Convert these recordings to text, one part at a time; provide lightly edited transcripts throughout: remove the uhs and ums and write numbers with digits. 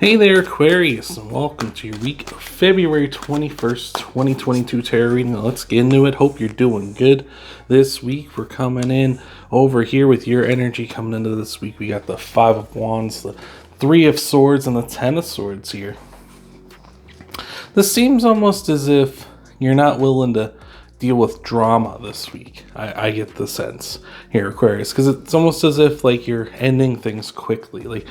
Hey there, Aquarius, and welcome to your week of February 21st, 2022 tarot reading. Let's get into it. Hope you're doing good this week. We're coming in over here with your energy coming into this week. We got the Five of Wands, the Three of Swords, and the Ten of Swords here. This seems almost as if you're not willing to deal with drama this week. I get the sense here, Aquarius, because it's almost as if like you're ending things quickly. Like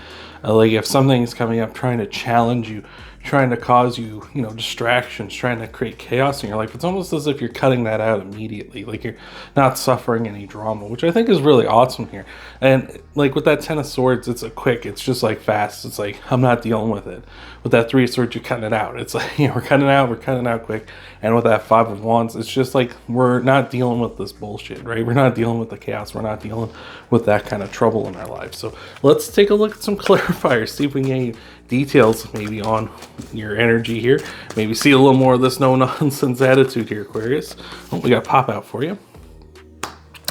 if something's coming up trying to challenge you, trying to cause you, distractions, trying to create chaos in your life, it's almost as if you're cutting that out immediately. Like you're not suffering any drama, which I think is really awesome here. And like with that Ten of Swords, it's it's just like fast. It's like, I'm not dealing with it. With that Three of Swords, you're cutting it out. It's like, we're cutting out quick. And with that Five of Wands, it's just like, we're not dealing with this bullshit, right? We're not dealing with the chaos. We're not dealing with that kind of trouble in our life. So let's take a look at some clarifiers, see if we can get any details maybe on your energy here. Maybe see a little more of this no-nonsense attitude here, Aquarius. Oh, we got pop out for you.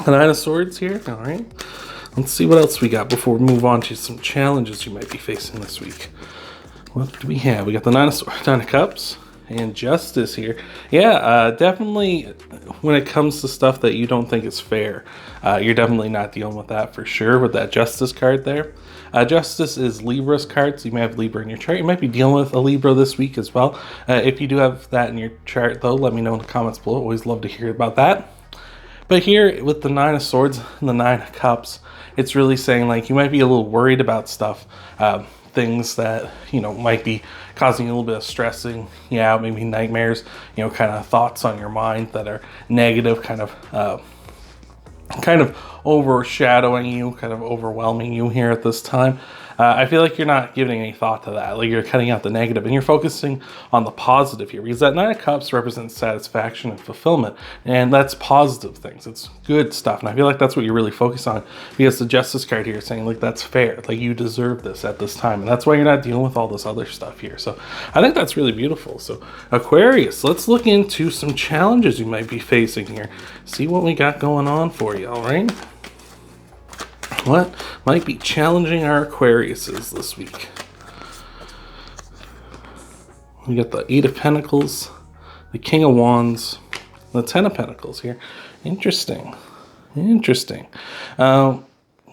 The Nine of Swords here. All right. Let's see what else we got before we move on to some challenges you might be facing this week. What do we have? We got the Nine of Cups and Justice here. Yeah, definitely when it comes to stuff that you don't think is fair, you're definitely not dealing with that for sure with that Justice card there. Justice is Libra's card, so you may have Libra in your chart. You might be dealing with a Libra this week as well. If you do have that in your chart, though, let me know in the comments below. Always love to hear about that. But here with the Nine of Swords and the Nine of Cups, it's really saying like you might be a little worried about stuff. Things that might be causing a little bit of stressing, maybe nightmares, kind of thoughts on your mind that are negative, kind of overshadowing you, kind of overwhelming you here at this time. I feel like you're not giving any thought to that. Like you're cutting out the negative and you're focusing on the positive here, because that Nine of Cups represents satisfaction and fulfillment, and that's positive things. It's good stuff, and I feel like that's what you're really focused on, because the Justice card here is saying like that's fair, like you deserve this at this time, and that's why you're not dealing with all this other stuff here. So I think that's really beautiful. So Aquarius, let's look into some challenges you might be facing here. See what we got going on for you. All right. What might be challenging our Aquariuses this week? We got the Eight of Pentacles, the King of Wands, the Ten of Pentacles here. Interesting. That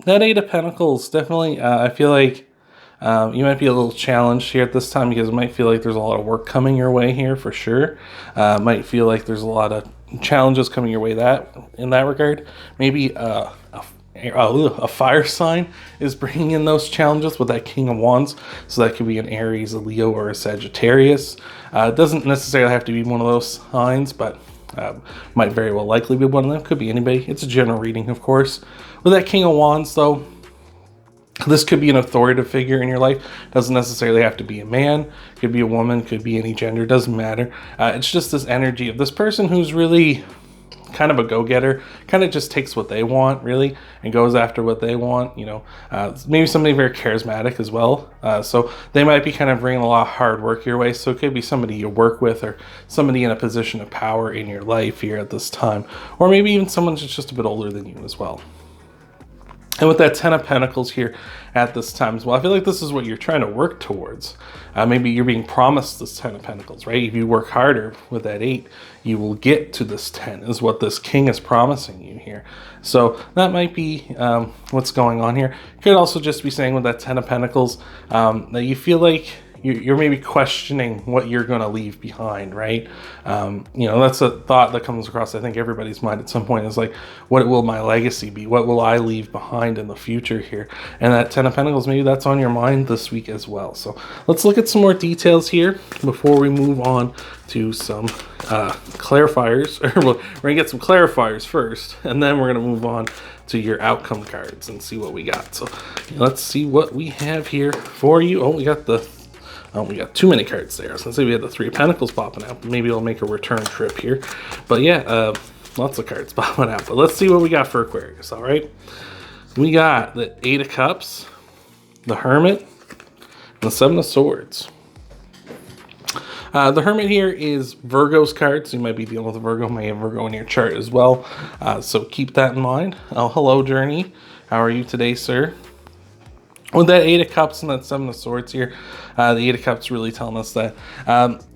Eight of Pentacles, definitely, I feel like you might be a little challenged here at this time, because it might feel like there's a lot of work coming your way here for sure. Might feel like there's a lot of challenges coming your way in that regard. Maybe a fire sign is bringing in those challenges with that King of Wands. So that could be an Aries, a Leo, or a Sagittarius. It doesn't necessarily have to be one of those signs, but might very well likely be one of them. Could be anybody. It's a general reading, of course. With that King of Wands, though, this could be an authoritative figure in your life. Doesn't necessarily have to be a man. Could be a woman. Could be any gender. Doesn't matter. It's just this energy of this person who's really kind of a go-getter, kind of just takes what they want really and goes after what they want. Maybe somebody very charismatic as well, so they might be kind of bringing a lot of hard work your way. So it could be somebody you work with, or somebody in a position of power in your life here at this time, or maybe even someone that's just a bit older than you as well. And with that Ten of Pentacles here at this time as well, I feel like this is what you're trying to work towards. Maybe you're being promised this Ten of Pentacles, right? If you work harder with that Eight, you will get to this 10, is what this King is promising you here. So that might be what's going on here. Could also just be saying with that Ten of Pentacles that you feel like you're maybe questioning what you're going to leave behind, right? That's a thought that comes across, I think, everybody's mind at some point, is like, what will my legacy be? What will I leave behind in the future here? And that Ten of Pentacles, maybe that's on your mind this week as well. So let's look at some more details here before we move on to some clarifiers. We're going to get some clarifiers first, and then we're going to move on to your outcome cards and see what we got. So let's see what we have here for you. We got too many cards there. I was going to say we had the Three of Pentacles popping out. Maybe it'll make a return trip here. But yeah, lots of cards popping out. But let's see what we got for Aquarius, all right? We got the Eight of Cups, the Hermit, and the Seven of Swords. The Hermit here is Virgo's card, so you might be dealing with a Virgo. May have Virgo in your chart as well. So keep that in mind. Hello, Journey. How are you today, sir? With that Eight of Cups and that Seven of Swords here, the Eight of Cups really telling us that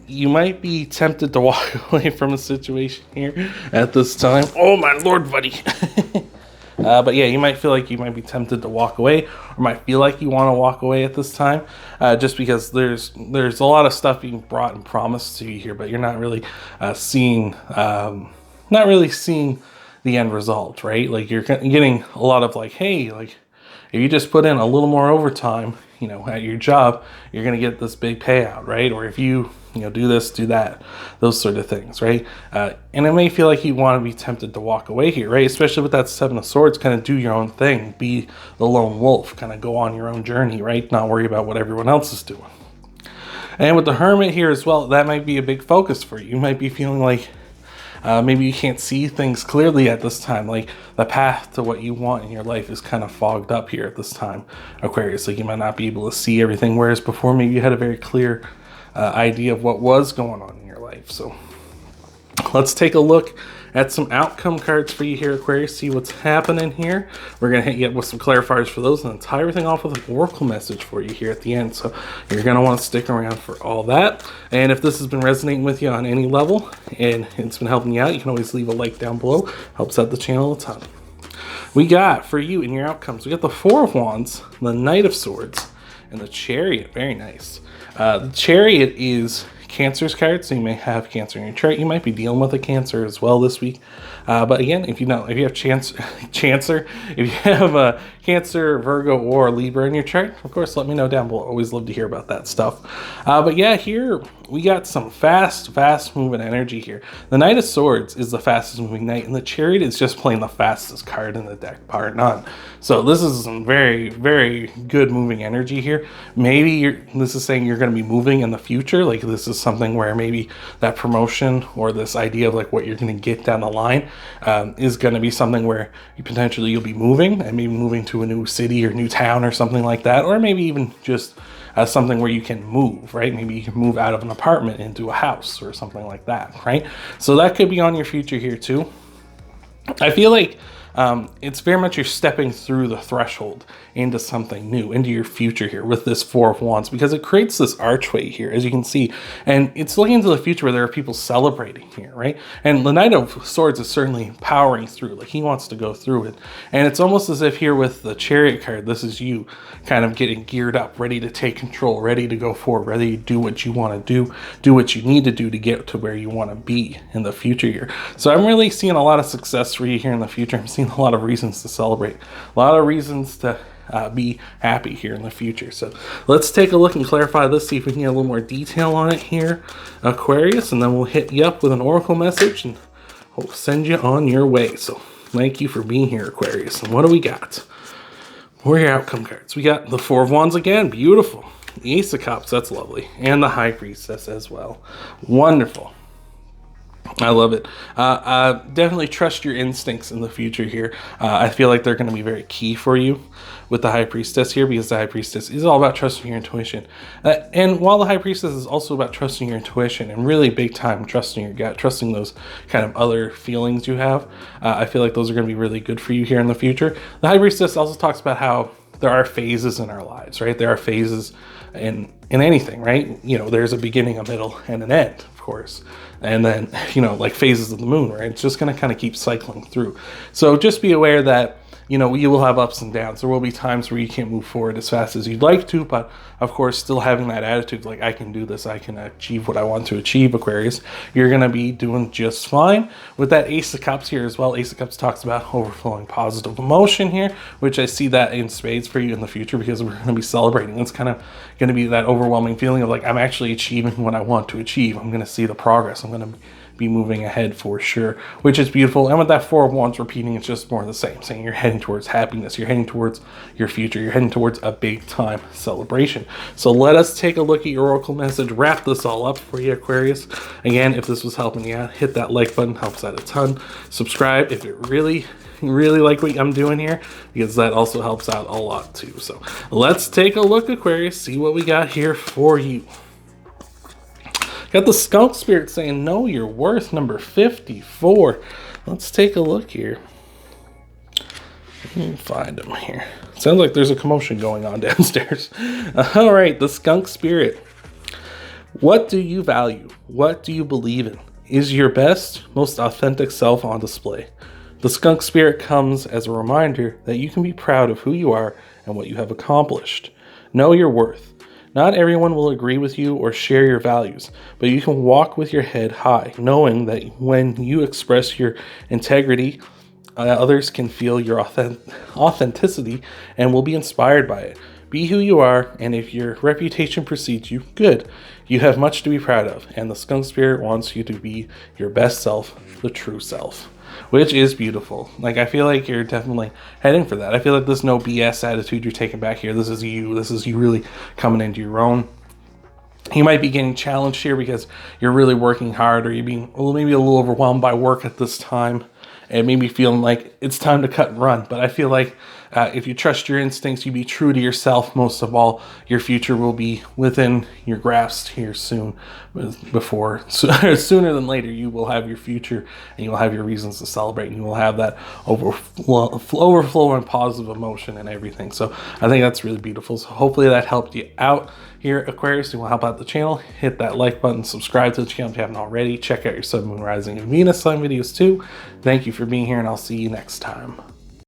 you might be tempted to walk away from a situation here at this time. Oh my lord, buddy. But yeah, you might feel like you might be tempted to walk away, or might feel like you want to walk away at this time, just because there's a lot of stuff being brought and promised to you here, but you're not really seeing the end result, right? Like you're getting a lot of like, hey, like if you just put in a little more overtime, you know, at your job, you're going to get this big payout, right? Or if you do this, do that, those sort of things, right? And it may feel like you want to be tempted to walk away here, right? Especially with that Seven of Swords, kind of do your own thing, be the lone wolf, kind of go on your own journey, right? Not worry about what everyone else is doing. And with the Hermit here as well, that might be a big focus for you. You might be feeling like maybe you can't see things clearly at this time, like the path to what you want in your life is kind of fogged up here at this time, Aquarius. Like you might not be able to see everything, whereas before maybe you had a very clear idea of what was going on in your life. So let's take a look at some outcome cards for you here, Aquarius, see what's happening here. We're going to hit you up with some clarifiers for those and then tie everything off with an oracle message for you here at the end. So you're going to want to stick around for all that. And if this has been resonating with you on any level and it's been helping you out, you can always leave a like down below. Helps out the channel a ton. We got for you in your outcomes, we got the Four of Wands, the Knight of Swords, and the Chariot. Very nice. The Chariot is Cancer's card, so you may have Cancer in your chart. You might be dealing with a Cancer as well this week. But again, if you have if you have a Cancer, Virgo, or Libra in your chart, of course, let me know down below. Always love to hear about that stuff. But yeah, here we got some fast moving energy here. The Knight of Swords is the fastest moving knight, and the Chariot is just playing the fastest card in the deck, bar none. So this is some very good moving energy here. Maybe this is saying you're going to be moving in the future. Like this is something where maybe that promotion or this idea of like what you're going to get down the line is going to be something where you'll be moving, and maybe moving to a new city or new town or something like that, or maybe even just something where you can move, right? Maybe you can move out of an apartment into a house or something like that, right? So that could be on your future here too. I feel like it's very much you're stepping through the threshold into something new, into your future here with this Four of Wands, because it creates this archway here, as you can see, and it's looking into the future where there are people celebrating here, right? And the Knight of Swords is certainly powering through, like he wants to go through it, and it's almost as if here with the Chariot card, this is you kind of getting geared up, ready to take control, ready to go forward, ready to do what you want to do what you need to do to get to where you want to be in the future here. So I'm really seeing a lot of success for you here in the future. I'm seeing a lot of reasons to celebrate, a lot of reasons to be happy here in the future. So let's take a look and clarify this, see if we can get a little more detail on it here, Aquarius, and then we'll hit you up with an oracle message and we'll send you on your way. So thank you for being here, Aquarius. And what do we got? What are your outcome cards? We got the Four of Wands again, beautiful. The Ace of Cups, that's lovely. And the High Priestess as well. Wonderful. I love it. Definitely trust your instincts in the future here. I feel like they're going to be very key for you with the High Priestess here, because the High Priestess is all about trusting your intuition. And while the High Priestess is also about trusting your intuition and really big time trusting your gut, trusting those kind of other feelings you have, I feel like those are going to be really good for you here in the future. The High Priestess also talks about how there are phases in our lives, right? There are phases in anything, right? You know, there's a beginning, a middle, and an end, of course. And then, you know, like phases of the moon, right? It's just going to kind of keep cycling through. So just be aware that, you know, you will have ups and downs. There will be times where you can't move forward as fast as you'd like to, but of course, still having that attitude, like I can do this, I can achieve what I want to achieve, Aquarius, you're going to be doing just fine. With that Ace of Cups here as well, Ace of Cups talks about overflowing positive emotion here, which I see that in spades for you in the future, because we're going to be celebrating. It's kind of going to be that overwhelming feeling of like, I'm actually achieving what I want to achieve. I'm going to see the progress. I'm going to be moving ahead for sure, which is beautiful. And with that Four of Wands repeating, it's just more of the same, saying you're heading towards happiness, you're heading towards your future, you're heading towards a big time celebration. So let us take a look at your oracle message, wrap this all up for you, Aquarius. Again, if this was helping you out, hit that like button, helps out a ton. Subscribe if it really like what I'm doing here, because that also helps out a lot too. So let's take a look, Aquarius, see what we got here for you. Got the Skunk Spirit saying, know your worth, number 54. Let's take a look here. Let me find them here. Sounds like there's a commotion going on downstairs. All right, the skunk spirit. What do you value? What do you believe in? Is your best, most authentic self on display? The skunk spirit comes as a reminder that you can be proud of who you are and what you have accomplished. Know your worth. Not everyone will agree with you or share your values, but you can walk with your head high, knowing that when you express your integrity, others can feel your authenticity and will be inspired by it. Be who you are, and if your reputation precedes you, good. You have much to be proud of, and the skunk spirit wants you to be your best self, the true self, which is beautiful. Like, I feel like you're definitely heading for that. I feel like there's no BS attitude you're taking back here. This is you. This is you really coming into your own. You might be getting challenged here because you're really working hard, or you're being maybe a little overwhelmed by work at this time. And maybe feeling like it's time to cut and run. But I feel like if you trust your instincts, you be true to yourself, most of all, your future will be within your grasp here soon. Sooner than later, you will have your future, and you will have your reasons to celebrate, and you will have that overflow and positive emotion and everything. So I think that's really beautiful. So hopefully that helped you out here, Aquarius. You want to help out the channel, hit that like button, subscribe to the channel if you haven't already. Check out your Sun, Moon, Rising, and Venus sign videos too. Thank you for being here, and I'll see you next time.